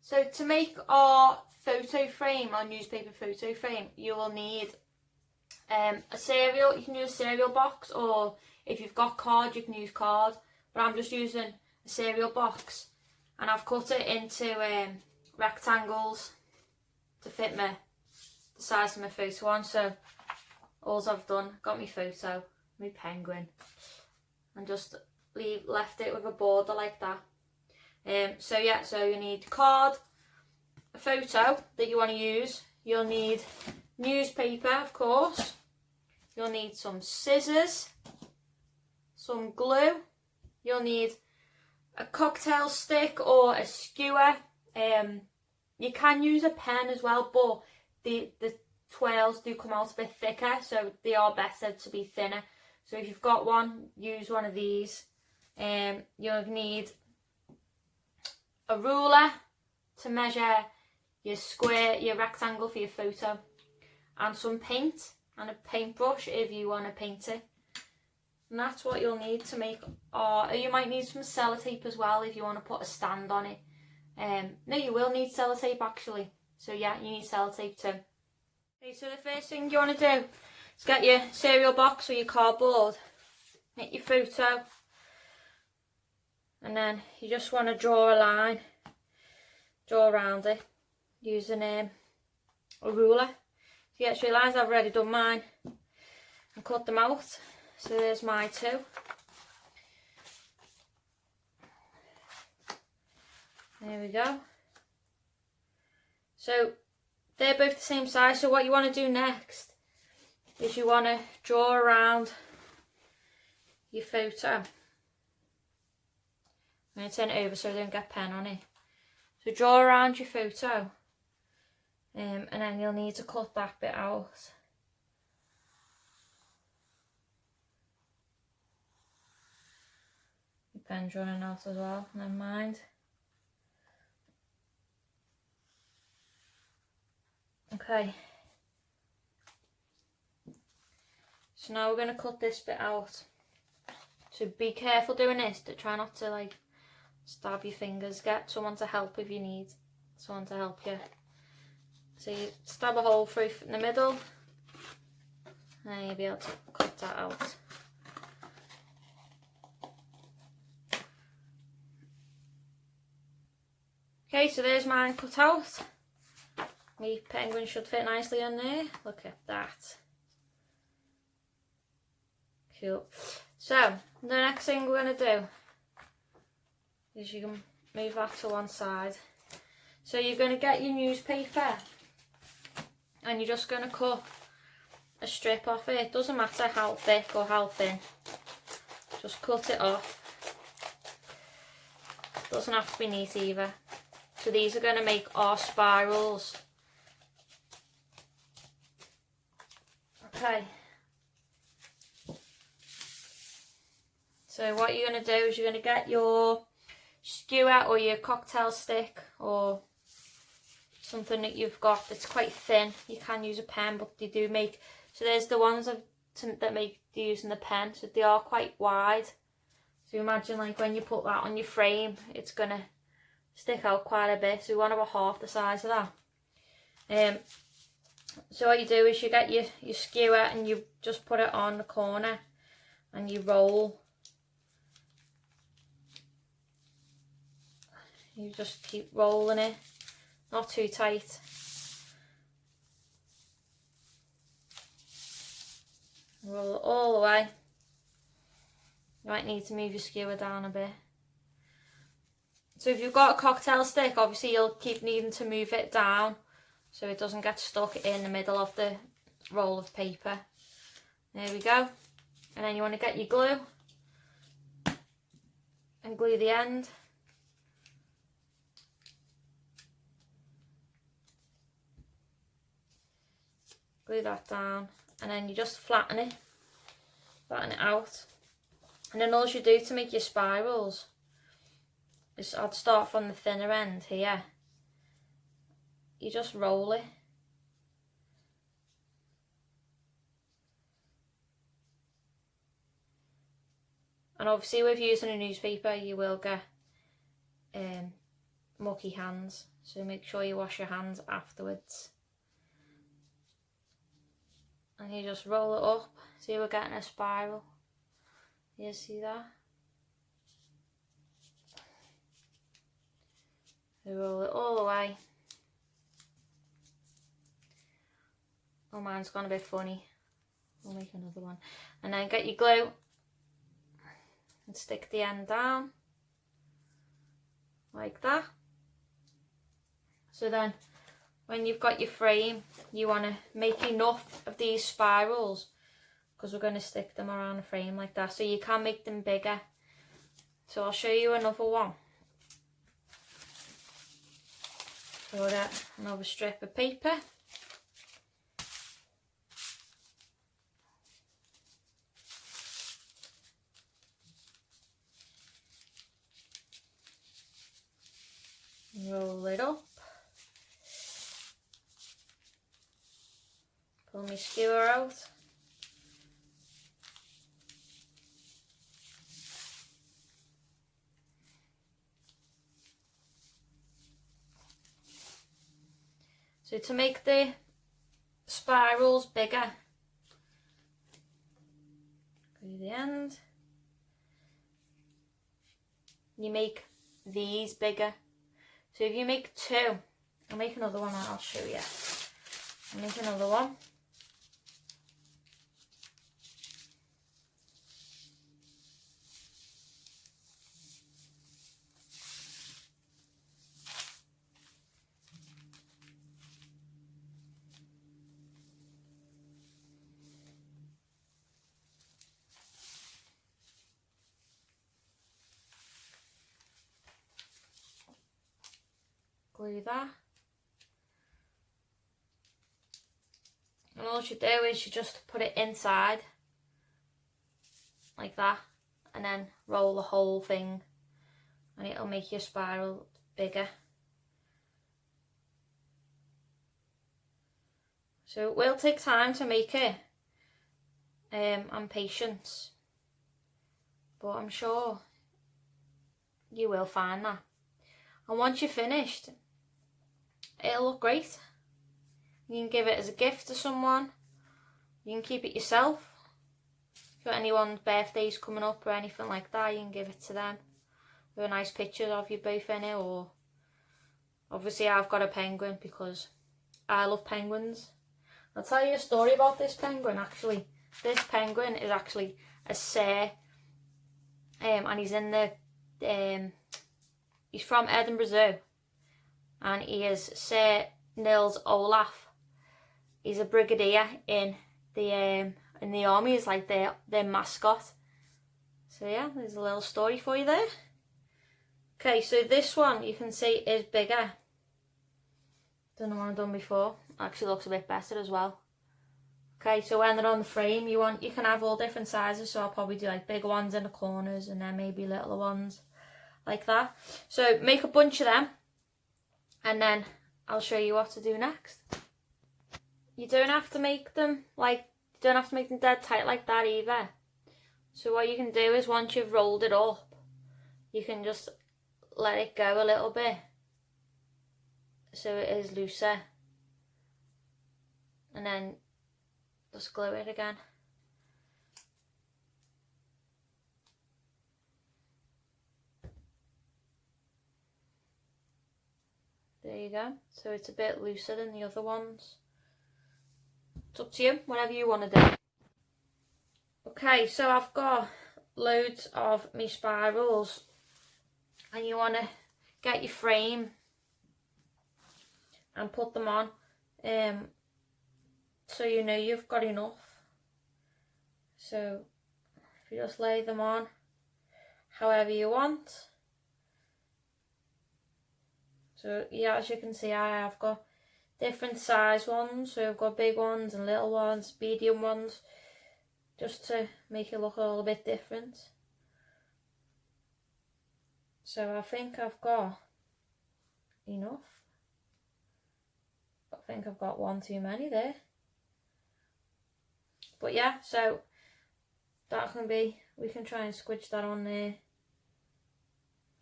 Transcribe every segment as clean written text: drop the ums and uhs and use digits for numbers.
So to make our photo frame, our newspaper photo frame, you will need a cereal. You can use a cereal box, or if you've got card, you can use card. But I'm just using a cereal box, and I've cut it into rectangles to fit the size of my photo on. So all I've done, got my photo, my penguin, and just left it with a border like that. So you need card, a photo that you want to use. You'll need newspaper, of course. You'll need some scissors, some glue. You'll need a cocktail stick or a skewer. You can use a pen as well, but the twirls do come out a bit thicker, so they are better to be thinner. So if you've got one, use one of these. You'll need a ruler to measure your square, your rectangle for your photo, and some paint and a paintbrush if you want to paint it. And that's what you'll need to make. Or you might need some sellotape as well if you want to put a stand on it. No, you will need sellotape actually. So yeah, you need sellotape too. Okay, so the first thing you want to do is get your cereal box or your cardboard, make your photo, and then you just want to draw a line, draw around it using a ruler. To get straight lines, I've already done mine and cut them out. So there's my two. There we go. So they're both the same size. So what you want to do next is you want to draw around your photo. I'm going to turn it over so I don't get pen on it. So draw around your photo, and then you'll need to cut that bit out. Your pen's running out as well, never mind. Okay. So now we're going to cut this bit out. So be careful doing this, to try not to like stab your fingers. Get someone to help if you need someone to help you. So you stab a hole through in the middle, and you'll be able to cut that out. Okay, so there's mine cut out. My penguin should fit nicely in there. Look at that. Cool. So the next thing we're going to do is you can move that to one side. So you're going to get your newspaper and you're just going to cut a strip off it. It doesn't matter how thick or how thin. Just cut it off. Doesn't have to be neat either. So these are going to make our spirals. Okay. So what you're going to do is you're going to get your skewer or your cocktail stick or something that you've got that's quite thin. You can use a pen, but they do make, so there's the ones that make using the pen, so they are quite wide. So imagine like when you put that on your frame, it's going to stick out quite a bit. So we want about half the size of that. So what you do is you get your skewer and you just put it on the corner and you roll. You just keep rolling it, not too tight. Roll it all the way. You might need to move your skewer down a bit. So if you've got a cocktail stick, obviously you'll keep needing to move it down so it doesn't get stuck in the middle of the roll of paper. There we go. And then you want to get your glue and glue the end. Glue that down, and then you just flatten it out. And then all you do to make your spirals is, I'd start from the thinner end here. You just roll it. And obviously with using a newspaper you will get mucky hands, so make sure you wash your hands afterwards. And you just roll it up. See, we're getting a spiral. You see that? You roll it all the way. Oh, mine's gone a bit funny. We'll make another one. And then get your glue and stick the end down like that. So then when you've got your frame, you want to make enough of these spirals, because we're going to stick them around the frame like that, so you can make them bigger. So I'll show you another one. So we'll get another strip of paper. Roll it up. Pull my skewer out. So to make the spirals bigger, go to the end. You make these bigger. So if you make two, I'll make another one and I'll show you. I'll make another one. Glue that. And all you do is you just put it inside like that, and then roll the whole thing, and it'll make your spiral bigger. So it will take time to make it, and patience, but I'm sure you will find that. And once you're finished, it'll look great. You can give it as a gift to someone. You can keep it yourself. If you've got anyone's birthdays coming up or anything like that, you can give it to them with a nice picture of you both in it. Or obviously I've got a penguin because I love penguins. I'll tell you a story about this penguin actually. This penguin is actually a Sir, and he's in the he's from Edinburgh Zoo, and he is Sir Nils Olaf. He's a brigadier in the army. He's like their mascot. So yeah, there's a little story for you there. Okay, so this one you can see is bigger than the one I've done before. Actually looks a bit better as well. Okay, so when they're on the frame, you can have all different sizes. So I'll probably do like bigger ones in the corners and then maybe littler ones like that. So make a bunch of them, and then I'll show you what to do next. You don't have to make them dead tight like that either. So what you can do is once you've rolled it up, you can just let it go a little bit so it is looser, and then just glue it again. There you go. So it's a bit looser than the other ones. It's up to you, whatever you want to do. Okay, so I've got loads of my spirals, and you want to get your frame and put them on, so you know you've got enough. So if you just lay them on however you want. So yeah, as you can see, I have got different size ones. So I've got big ones and little ones, medium ones, just to make it look a little bit different. So I think I've got enough. I think I've got one too many there. But yeah, so that can be, we can try and squidge that on there.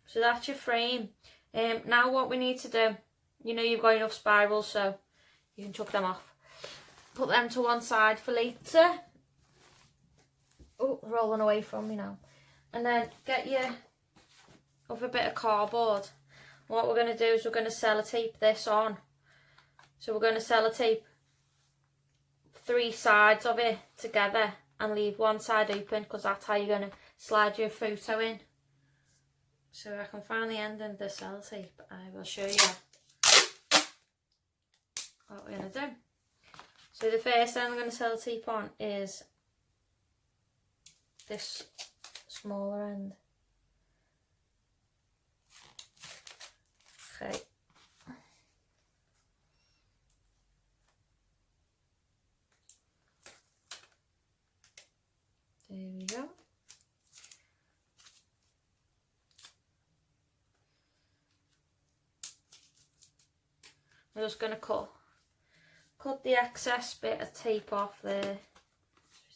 So that's your frame. Now what we need to do, you know you've got enough spirals, so you can chuck them off. Put them to one side for later. Oh, rolling away from me now. And then get your other bit of cardboard. What we're going to do is we're going to sellotape this on. So we're going to sellotape 3 sides of it together and leave one side open, because that's how you're going to slide your photo in. So I can find the end of the sellotape. I will show you what we're going to do. So the first thing I'm going to sellotape on is this smaller end. Okay. There we go. I'm just going to cut the excess bit of tape off there.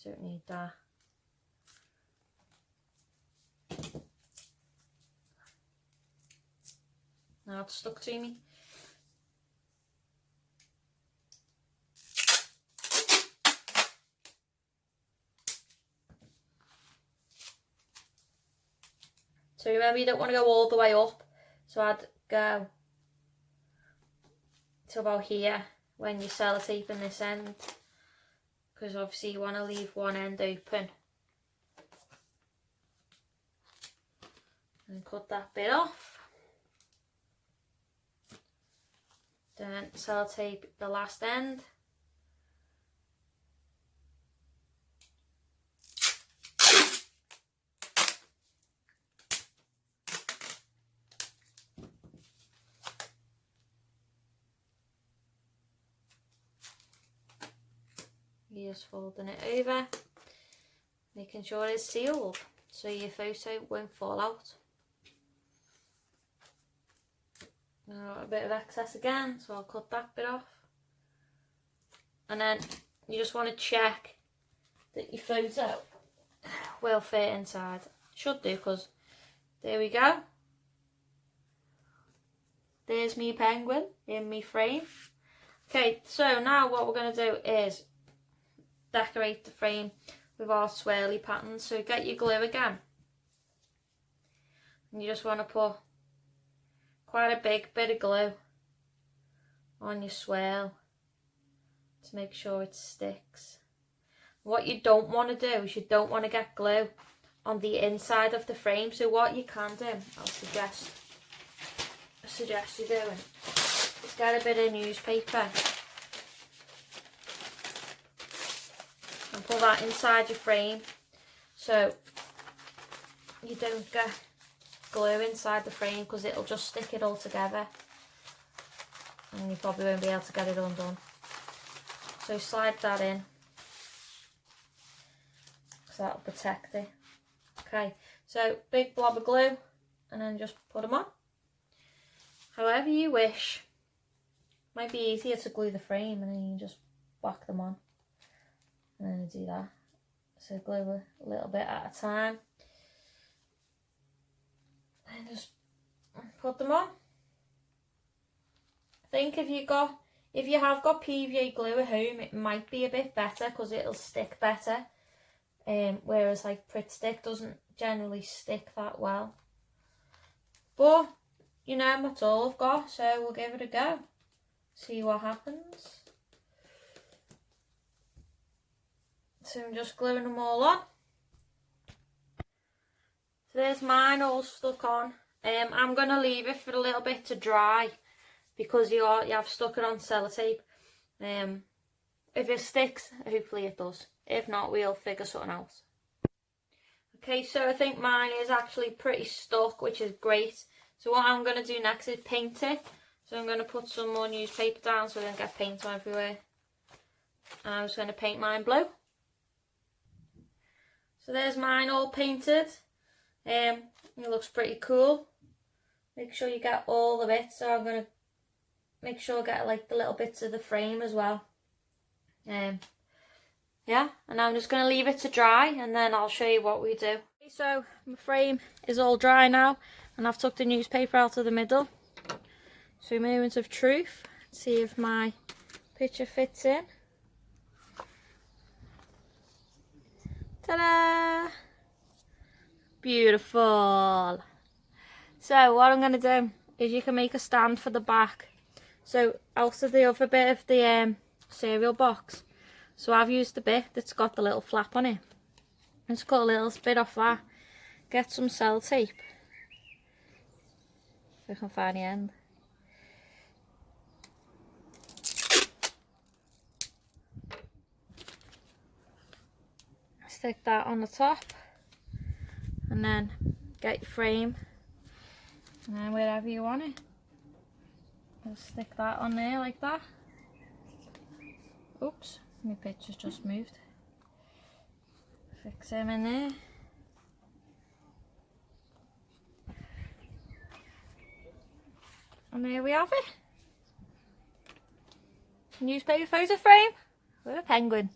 We don't need that. Now it's stuck to me. So remember, you don't want to go all the way up, so I'd go to about here when you're sellotaping this end, because obviously you want to leave one end open. And cut that bit off. Then sellotape the last end. You're just folding it over, making sure it's sealed so your photo won't fall out. Now a bit of excess again, so I'll cut that bit off. And then you just want to check that your photo will fit inside. Should do, because there we go. There's me penguin in me frame. Okay, so now what we're going to do is decorate the frame with our swirly patterns. So get your glue again. And you just want to put quite a big bit of glue on your swirl to make sure it sticks. What you don't want to do is you don't want to get glue on the inside of the frame. So what you can do, I suggest you doing, is get a bit of newspaper and put that inside your frame, so you don't get glue inside the frame, because it'll just stick it all together and you probably won't be able to get it undone. So slide that in, because that'll protect it. Okay, so big blob of glue, and then just put them on however you wish. Might be easier to glue the frame and then you just whack them on, and then do that. So glue a little bit at a time and just put them on. I think if you have got PVA glue at home, it might be a bit better, because it'll stick better. Whereas like Pritt Stick doesn't generally stick that well. But you know, that's all I've got, so we'll give it a go. See what happens. So I'm just gluing them all on. So there's mine all stuck on. I'm going to leave it for a little bit to dry, because you have stuck it on sellotape. If it sticks, hopefully it does. If not, we'll figure something out. Okay, so I think mine is actually pretty stuck, which is great. So what I'm going to do next is paint it. So I'm going to put some more newspaper down so I don't get paint everywhere. And I'm just going to paint mine blue. So there's mine all painted. It looks pretty cool. Make sure you get all the bits. So I'm going to make sure I get like the little bits of the frame as well. Yeah, and I'm just going to leave it to dry, and then I'll show you what we do. Okay, so my frame is all dry now, and I've took the newspaper out of the middle. So moment of truth. See if my picture fits in. Ta-da! Beautiful. So what I'm going to do is you can make a stand for the back. So out of the other bit of the cereal box, so I've used the bit that's got the little flap on it. Just cut a little bit off that. Get some sellotape. If I can find the end. Stick that on the top. And then get your frame. And then wherever you want it. Just stick that on there like that. Oops, my picture's just moved. Fix him in there. And there we have it. Newspaper photo frame with a penguin.